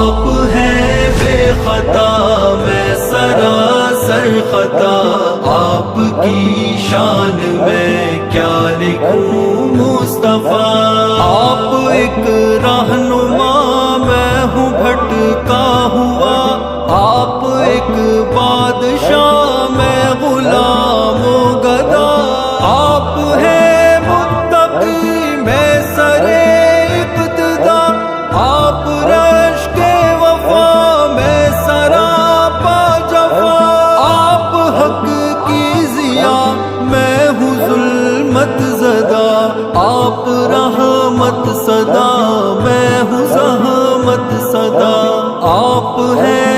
آپ ہیں بے خطا میں سراسر خطا، آپ کی شان میں کیا لکھوں مصطفیٰ۔ آپ ایک رہنما میں ہوں بھٹکا ہوا، آپ ایک بادشاہ میں غلام و گدا، آپ ہیں متقی میں سرے ابتدا، آپ رش کے وفا میں سراپا جفا، آپ حق کی ضیا میں ہوں ظلمت زدہ، آپ رحمت صدا میں ہوں زحمت صدا، آپ ہیں